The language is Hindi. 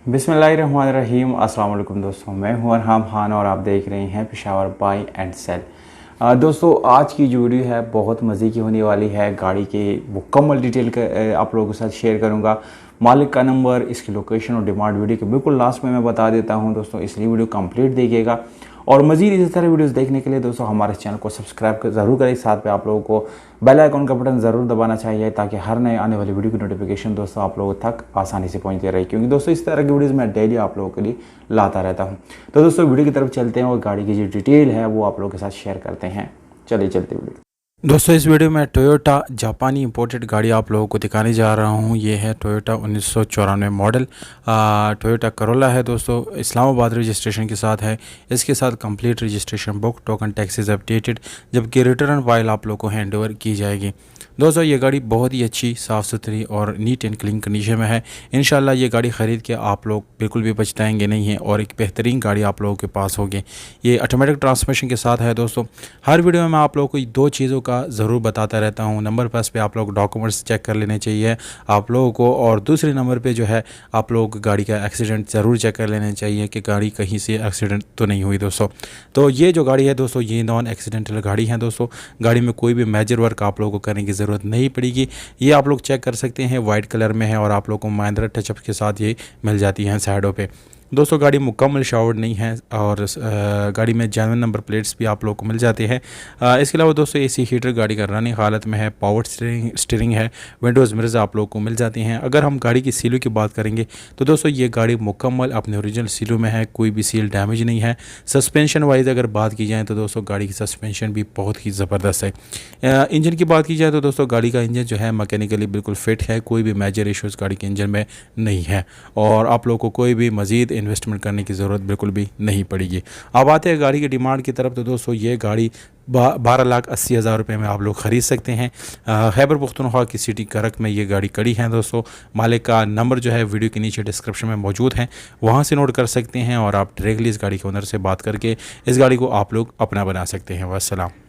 बिस्मिल्लाहिर्रहमानिर्रहीम। अस्सलाम वालेकुम दोस्तों, मैं हूं अरहम खान और आप देख रहे हैं पेशावर बाय एंड सेल। दोस्तों, आज की जो वीडियो है बहुत मज़े की होने वाली है। गाड़ी के मुकम्मल डिटेल आप लोगों के साथ शेयर करूंगा। मालिक का नंबर, इसकी लोकेशन और डिमांड वीडियो के बिल्कुल लास्ट में मैं बता देता हूं दोस्तों, इसलिए वीडियो कंप्लीट देखिएगा। और मज़ीद इसी तरह वीडियोस देखने के लिए दोस्तों हमारे चैनल को सब्सक्राइब ज़रूर करें। साथ पे आप लोगों को बेल आइकन का बटन ज़रूर दबाना चाहिए ताकि हर नए आने वाली वीडियो की नोटिफिकेशन दोस्तों आप लोगों तक आसानी से पहुंचती रहे, क्योंकि दोस्तों इस तरह की वीडियोस मैं डेली आप लोगों के लिए लाता रहता हूं। तो दोस्तों वीडियो की तरफ चलते हैं और गाड़ी की जो डिटेल है वो आप लोगों के साथ शेयर करते हैं। चलिए चलते वीडियो। दोस्तों, इस वीडियो में टोयोटा जापानी इंपोर्टेड गाड़ी आप लोगों को दिखाने जा रहा हूं। ये है टोयोटा 1994 मॉडल टोयोटा करोला है दोस्तों। इस्लामाबाद रजिस्ट्रेशन के साथ है। इसके साथ complete registration book, token taxes updated, जबकि रिटर्न फाइल आप लोगों को हैंड ओवर की जाएगी। दोस्तों, ये गाड़ी बहुत ही अच्छी, साफ़ सुथरी और नीट एंड क्लीन कंडीशन में है। इंशाल्लाह ये गाड़ी ख़रीद के आप लोग बिल्कुल भी पछताएंगे नहीं हैं और एक बेहतरीन गाड़ी आप लोगों के पास होगी। ये ऑटोमेटिक ट्रांसमिशन के साथ है दोस्तों। हर वीडियो में मैं आप लोगों को दो चीज़ों का ज़रूर बताता रहता हूँ। नंबर फर्स्ट पे आप लोग डॉक्यूमेंट्स चेक कर लेने चाहिए आप लोगों को, और दूसरे नंबर पे जो है आप लोग गाड़ी का एक्सीडेंट ज़रूर चेक कर लेना चाहिए कि गाड़ी कहीं से एक्सीडेंट तो नहीं हुई दोस्तों। तो ये जो गाड़ी है दोस्तों, ये नॉन एक्सीडेंटल गाड़ी है दोस्तों। गाड़ी में कोई भी मेजर वर्क आप लोगों को करने की ज़रूरत नहीं पड़ेगी। ये आप लोग चेक कर सकते हैं, वाइट कलर में है और आप लोगों को महिंद्रा टचअप के साथ ये मिल जाती हैं साइडों पे। दोस्तों, गाड़ी मुकम्मल शावर्ड नहीं है और गाड़ी में जेन्युइन नंबर प्लेट्स भी आप लोगों को मिल जाते हैं। इसके अलावा दोस्तों एसी हीटर गाड़ी का रनिंग हालत में है। पावर स्टीयरिंग है। विंडोज़ मिरर्स आप लोगों को मिल जाती हैं। अगर हम गाड़ी की सीलों की बात करेंगे तो दोस्तों ये गाड़ी मुकम्मल अपने ओरिजिनल सीलों में है, कोई भी सील डैमेज नहीं है। सस्पेंशन वाइज अगर बात की जाए तो दोस्तों गाड़ी की सस्पेंशन भी बहुत ही ज़बरदस्त है। इंजन की बात की जाए तो दोस्तों गाड़ी का इंजन जो है मैकेनिकली बिल्कुल फिट है, कोई भी मेजर इश्यूज़ गाड़ी के इंजन में नहीं है और आप लोगों को कोई भी मज़ीद इन्वेस्टमेंट करने की ज़रूरत बिल्कुल भी नहीं पड़ेगी। अब आते हैं गाड़ी की डिमांड की तरफ। तो दोस्तों ये गाड़ी 12,80,000 रुपये में आप लोग ख़रीद सकते हैं। खैबर पख्तूनख्वा की सिटी करक में ये गाड़ी खड़ी है दोस्तों। मालिक का नंबर जो है वीडियो के नीचे डिस्क्रिप्शन में मौजूद है, वहाँ से नोट कर सकते हैं और आप डायरेक्टली इस गाड़ी के ओनर से बात करके इस गाड़ी को आप लोग अपना बना सकते हैं। वस्सलाम।